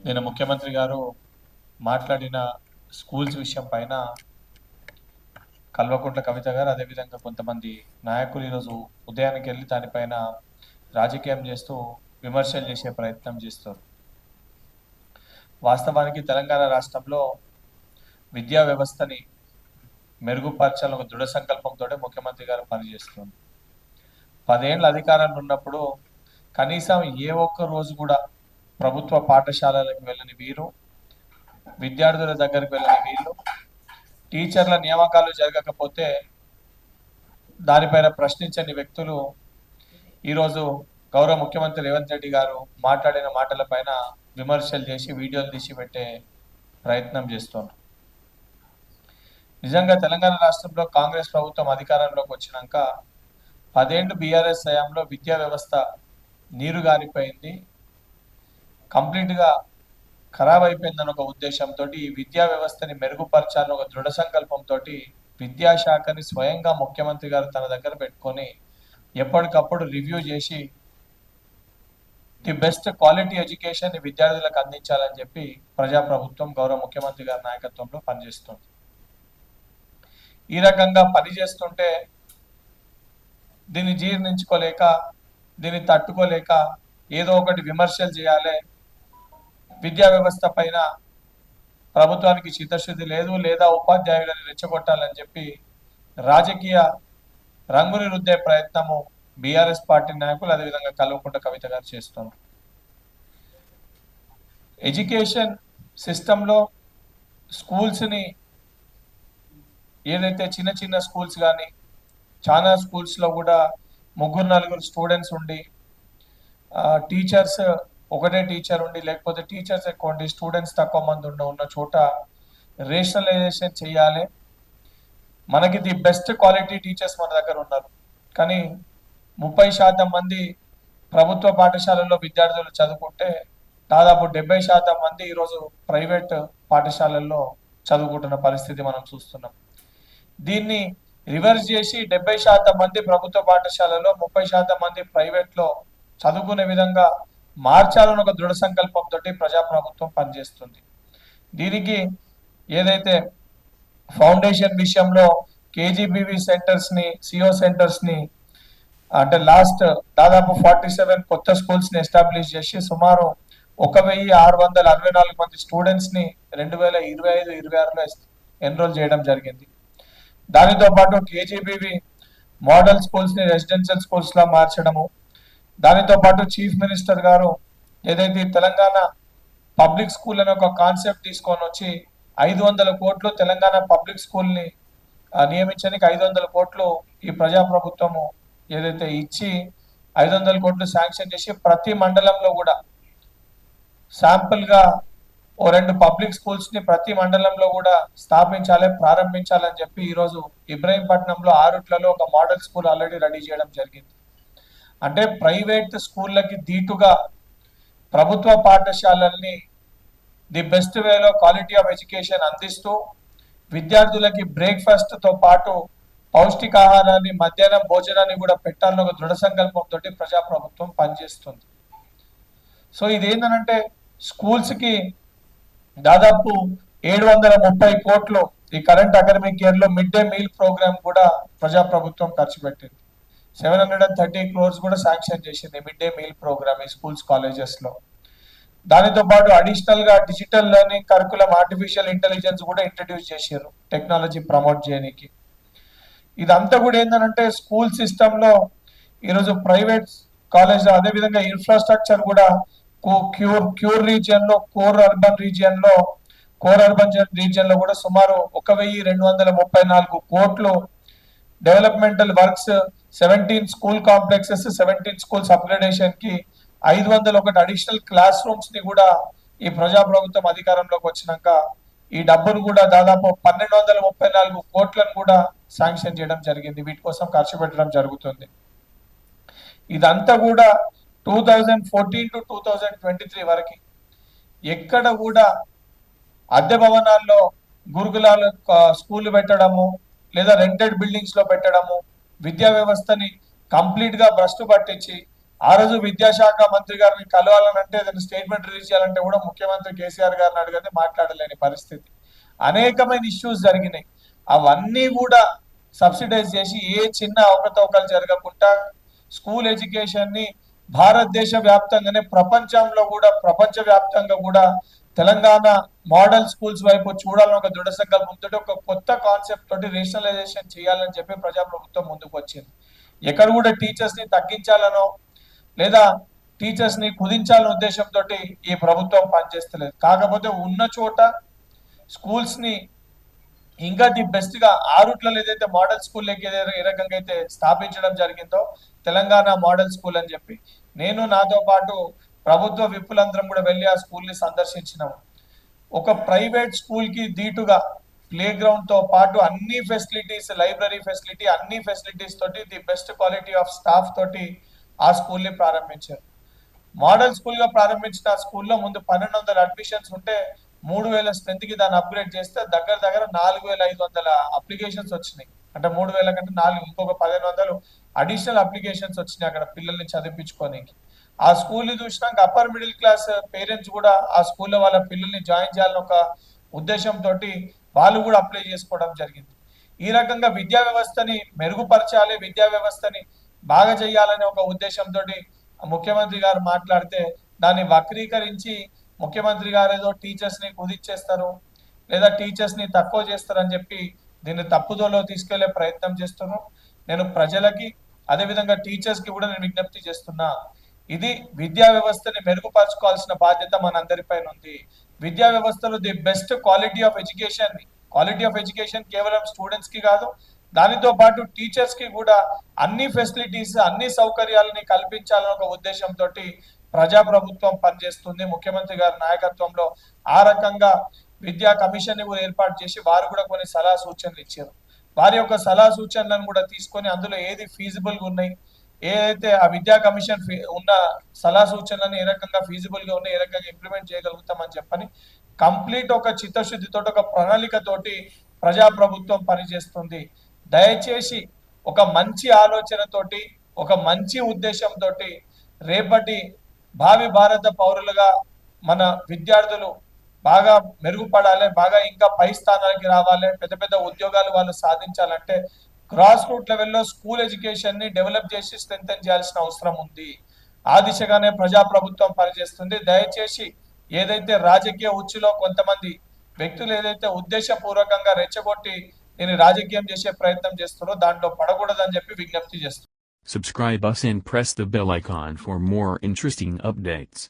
నేను ముఖ్యమంత్రి గారు మాట్లాడిన స్కూల్స్ విషయం పైన కల్వకుంట్ల కవిత గారు అదేవిధంగా కొంతమంది నాయకులు ఈరోజు ఉదయానికి వెళ్ళి దానిపైన రాజకీయం చేస్తూ విమర్శలు చేసే ప్రయత్నం చేస్తారు. వాస్తవానికి తెలంగాణ రాష్ట్రంలో విద్యా వ్యవస్థని మెరుగుపరచాలని ఒక దృఢ సంకల్పంతో ముఖ్యమంత్రి గారు పనిచేస్తున్నారు. 10 ఏళ్ళ అధికారంలో ఉన్నప్పుడు కనీసం ఏ ఒక్క రోజు కూడా ప్రభుత్వ పాఠశాలలకు వెళ్ళని వీరు, విద్యార్థుల దగ్గరికి వెళ్ళని వీళ్ళు, టీచర్ల నియామకాలు జరగకపోతే దానిపైన ప్రశ్నించని వ్యక్తులు ఈరోజు గౌరవ ముఖ్యమంత్రి రేవంత్ రెడ్డి గారు మాట్లాడిన మాటలపైన విమర్శలు చేసి వీడియోలు తీసి పెట్టే ప్రయత్నం చేస్తున్నారు. నిజంగా తెలంగాణ రాష్ట్రంలో కాంగ్రెస్ ప్రభుత్వం అధికారంలోకి వచ్చినాక 10 ఏళ్ళు బీఆర్ఎస్ హయాంలో విద్యా వ్యవస్థ నీరు గారిపోయింది, కంప్లీట్గా ఖరాబ్ అయిపోయిందని ఒక ఉద్దేశంతో ఈ విద్యా వ్యవస్థని మెరుగుపరచాలని ఒక దృఢ సంకల్పంతో విద్యాశాఖని స్వయంగా ముఖ్యమంత్రి గారు తన దగ్గర పెట్టుకొని ఎప్పటికప్పుడు రివ్యూ చేసి ది బెస్ట్ క్వాలిటీ ఎడ్యుకేషన్ విద్యార్థులకు అందించాలని చెప్పి ప్రజాప్రభుత్వం గౌరవ ముఖ్యమంత్రి గారి నాయకత్వంలో పనిచేస్తుంది. ఈ రకంగా పనిచేస్తుంటే దీన్ని జీర్ణించుకోలేక, దీన్ని తట్టుకోలేక ఏదో ఒకటి విమర్శలు చేయాలి, విద్యా వ్యవస్థ పైన ప్రభుత్వానికి చిత్తశుద్ధి లేదు లేదా ఉపాధ్యాయులను రెచ్చగొట్టాలని చెప్పి రాజకీయ రంగుని రుద్దే ప్రయత్నము బీఆర్ఎస్ పార్టీ నాయకులు అదేవిధంగా కల్వకుంట్ల కవిత గారు చేస్తున్నారు. ఎడ్యుకేషన్ సిస్టంలో స్కూల్స్ని ఏదైతే చిన్న చిన్న స్కూల్స్ కానీ చాలా స్కూల్స్లో కూడా 3-4 స్టూడెంట్స్ ఉండి, టీచర్స్ ఒకటే టీచర్ ఉండి, లేకపోతే టీచర్స్ ఎక్కువ ఉండి స్టూడెంట్స్ తక్కువ మంది ఉన్న చోట రేషనలైజేషన్ చేయాలి. మనకి ది బెస్ట్ క్వాలిటీ టీచర్స్ మన దగ్గర ఉన్నారు, కానీ 30% మంది ప్రభుత్వ పాఠశాలల్లో విద్యార్థులు చదువుకుంటే దాదాపు 70% మంది ఈరోజు ప్రైవేట్ పాఠశాలల్లో చదువుకుంటున్న పరిస్థితి మనం చూస్తున్నాం. దీన్ని రివర్స్ చేసి 70% మంది ప్రభుత్వ పాఠశాలలో 30% మంది ప్రైవేట్లో చదువుకునే విధంగా మార్చాలని ఒక దృఢ సంకల్పంతో ప్రజాప్రభుత్వం పనిచేస్తుంది. దీనికి ఏదైతే ఫౌండేషన్ విషయంలో కేజీబీవీ సెంటర్స్ని, సిఓ సెంటర్స్ని అంటే దాదాపు 47 కొత్త స్కూల్స్ని ఎస్టాబ్లిష్ చేసి సుమారు 1664 మంది స్టూడెంట్స్ని 2025-26లో ఎన్రోల్ చేయడం జరిగింది. దానితో పాటు కేజీబీవి మోడల్ స్కూల్స్ని రెసిడెన్షియల్ స్కూల్స్లా మార్చడము, దానితో పాటు చీఫ్ మినిస్టర్ గారు ఏదైతే తెలంగాణ పబ్లిక్ స్కూల్ అనే ఒక కాన్సెప్ట్ తీసుకొని వచ్చి 500 కోట్లు తెలంగాణ పబ్లిక్ స్కూల్ని నియమించడానికి 500 కోట్లు ఈ ప్రజాప్రభుత్వము ఏదైతే ఇచ్చి 500 కోట్లు శాంక్షన్ చేసి ప్రతి మండలంలో కూడా శాంపుల్గా 2 పబ్లిక్ స్కూల్స్ని ప్రతి మండలంలో కూడా స్థాపించాలి, ప్రారంభించాలని చెప్పి ఈరోజు ఇబ్రహీంపట్నంలో 6 ఒక మోడల్ స్కూల్ ఆల్రెడీ రెడీ చేయడం జరిగింది. అంటే ప్రైవేట్ స్కూళ్ళకి దీటుగా ప్రభుత్వ పాఠశాలల్ని ది బెస్ట్ వేలో క్వాలిటీ ఆఫ్ ఎడ్యుకేషన్ అందిస్తూ విద్యార్థులకి బ్రేక్ఫాస్ట్తో పాటు పౌష్టికాహారాన్ని, మధ్యాహ్నం భోజనాన్ని కూడా పెట్టాలని ఒక దృఢ సంకల్పంతో ప్రజాప్రభుత్వం పనిచేస్తుంది. సో ఇదేంటంటే స్కూల్స్కి దాదాపు 730 కోట్లు ఈ కరెంట్ అకాడమిక్ ఇయర్ లో మిడ్ డే మీల్ ప్రోగ్రామ్ కూడా ప్రజాప్రభుత్వం ఖర్చు పెట్టింది. 730 crores కూడా శాంక్షన్ చేసింది మిడ్ డే మీల్ ప్రోగ్రామ్ ఈ స్కూల్స్ కాలేజెస్ లో. దానితో పాటు అడిషనల్ గా digital learning curriculum, artificial intelligence కూడా ఇంట్రడ్యూస్ చేశారు టెక్నాలజీ ప్రమోట్ చేయడానికి. ఇదంతా కూడా ఏంటంటే స్కూల్ సిస్టమ్ లో ఈరోజు ప్రైవేట్ కాలేజ్ అదేవిధంగా ఇన్ఫ్రాస్ట్రక్చర్ కూడా క్యూర్ రీజియన్ లో, కోర్ అర్బన్ రీజియన్ లో కూడా సుమారు 1234 కోట్లు developmental works, 17 school complexes, 17 schools upgradation కి 501 అడిషనల్ క్లాస్ రూమ్స్ ని కూడా ఈ ప్రజాప్రభుత్వం అధికారంలోకి వచ్చినాక ఈ డబ్బును కూడా దాదాపు 1234 కోట్లను కూడా శాంక్షన్ చేయడం జరిగింది. వీటి కోసం ఖర్చు పెట్టడం జరుగుతుంది. ఇదంతా కూడా 2014 to 2023 వరకు ఎక్కడ కూడా అద్దె భవనాల్లో గురుకులాల స్కూల్ పెట్టడము లేదా రెంటెడ్ బిల్డింగ్స్ లో పెట్టడము, విద్యా వ్యవస్థని కంప్లీట్ గా భ్రష్టు పట్టించి ఆ రోజు విద్యాశాఖ మంత్రి గారిని కలవాలనంటే ఏదైనా స్టేట్మెంట్ రిలీజ్ చేయాలంటే కూడా ముఖ్యమంత్రి కేసీఆర్ గారిని అడిగితే మాట్లాడలేని పరిస్థితి. అనేకమైన ఇష్యూస్ జరిగినాయి. అవన్నీ కూడా సబ్సిడైజ్ చేసి ఏ చిన్న అవకతవకలు జరగకుండా స్కూల్ ఎడ్యుకేషన్ ని భారతదేశ వ్యాప్తంగానే ప్రపంచ వ్యాప్తంగా కూడా తెలంగాణ మోడల్ స్కూల్స్ వైపు చూడాలని ఒక దృఢ సంకల్పంతో ఒక కొత్త కాన్సెప్ట్ తోటి రేషనలైజేషన్ చేయాలని చెప్పి ప్రజాప్రభుత్వం ముందుకు వచ్చింది. ఎక్కడ కూడా టీచర్స్ ని తగ్గించాలనో లేదా టీచర్స్ ని కుదించాలనే ఉద్దేశంతో ఈ ప్రభుత్వం పనిచేస్తలేదు. కాకపోతే ఉన్న చోట స్కూల్స్ ని ఇంకా ది బెస్ట్ గా ఆ రూట్లలో ఏదైతే మోడల్ స్కూల్ ఏ రకంగా అయితే స్థాపించడం జరిగిందో తెలంగాణ మోడల్ స్కూల్ అని చెప్పి నేను నాతో పాటు ప్రభుత్వ విప్పులందరం కూడా వెళ్ళి ఆ స్కూల్ ని సందర్శించినాము. ఒక ప్రైవేట్ స్కూల్ కి ధీటుగా ప్లే గ్రౌండ్ తో పాటు అన్ని ఫెసిలిటీస్, లైబ్రరీ ఫెసిలిటీ, అన్ని ఫెసిలిటీస్ తోటి the best quality of staff తోటి ఆ స్కూల్ ని ప్రారంభించారు. మోడల్ స్కూల్ గా ప్రారంభించిన ఆ స్కూల్లో ముందు 1200 అడ్మిషన్స్ ఉంటే 3000 స్ట్రెంత్ కి దాన్ని అప్గ్రేడ్ చేస్తే దగ్గర దగ్గర 4500 అప్లికేషన్స్ వచ్చినాయి. అంటే 3000 కంటే 4 ఇంకొక 1500 అడిషనల్ అప్లికేషన్స్ వచ్చినాయి అక్కడ పిల్లల్ని చదివించుకోనికి. ఆ స్కూల్ ని చూసినాక అప్పర్ మిడిల్ క్లాస్ పేరెంట్స్ కూడా ఆ స్కూల్లో వాళ్ళ పిల్లల్ని జాయిన్ చేయాలని ఒక ఉద్దేశంతో వాళ్ళు కూడా అప్లై చేసుకోవడం జరిగింది. ఈ రకంగా విద్యా వ్యవస్థని మెరుగుపరచాలి, విద్యా వ్యవస్థని బాగా చేయాలనే ఒక ఉద్దేశంతో ముఖ్యమంత్రి గారు మాట్లాడితే దాన్ని వక్రీకరించి ముఖ్యమంత్రి గారు ఏదో టీచర్స్ ని కుదిచ్చేస్తారు లేదా టీచర్స్ ని తక్కువ చేస్తారని చెప్పి దీన్ని తప్పుదోలో తీసుకెళ్లే ప్రయత్నం చేస్తున్నాను. నేను ప్రజలకి అదేవిధంగా టీచర్స్ కి కూడా నేను విజ్ఞప్తి చేస్తున్నా, ఇది విద్యా వ్యవస్థని మెరుగుపరచుకోవాల్సిన బాధ్యత మనందరిపైన ఉంది. విద్యా వ్యవస్థలో the best quality of education కేవలం స్టూడెంట్స్ కి కాదు, దానితో పాటు టీచర్స్ కి కూడా అన్ని ఫెసిలిటీస్, అన్ని సౌకర్యాలని కల్పించాలని ఒక ఉద్దేశంతో ప్రజాప్రభుత్వం పనిచేస్తుంది. ముఖ్యమంత్రి గారి నాయకత్వంలో ఆ రకంగా విద్యా కమిషన్ ని కూడా ఏర్పాటు చేసి వారు కూడా కొన్ని సలహా సూచనలు ఇచ్చారు. వారి యొక్క సలహా సూచనలను కూడా తీసుకొని అందులో ఏది ఫీజిబుల్ గా ఉన్నాయి, ఏదైతే ఆ విద్యా కమిషన్ ఉన్న సలహా సూచనలను ఏ రకంగా ఫీజిబుల్ గా ఉన్నాయి, ఏ రకంగా ఇంప్లిమెంట్ చేయగలుగుతామని చెప్పని కంప్లీట్ ఒక చిత్తశుద్ధితో ఒక ప్రణాళికతోటి ప్రజాప్రభుత్వం పనిచేస్తుంది. దయచేసి ఒక మంచి ఆలోచనతోటి ఒక మంచి ఉద్దేశంతో రేపటి భావి భారత పౌరులుగా మన విద్యార్థులు బాగా మెరుగుపడాలి, బాగా ఇంకా పై స్థానానికి రావాలి, పెద్ద పెద్ద ఉద్యోగాలు వాళ్ళు సాధించాలంటే గ్రాస్ రూట్ లెవెల్లో స్కూల్ ఎడ్యుకేషన్ ని డెవలప్ చేసి స్ట్రెంథెన్ చేయాల్సిన అవసరం ఉంది. ఆ దిశగానే ప్రజాప్రభుత్వం పనిచేస్తుంది. దయచేసి ఏదైతే రాజకీయ ఉచ్చులో కొంతమంది వ్యక్తులు ఏదైతే ఉద్దేశపూర్వకంగా రెచ్చగొట్టి దీన్ని రాజకీయం చేసే ప్రయత్నం చేస్తారో దాంట్లో పడకూడదని చెప్పి విజ్ఞప్తి చేస్తున్నారు. Subscribe us and press the bell icon for more interesting updates.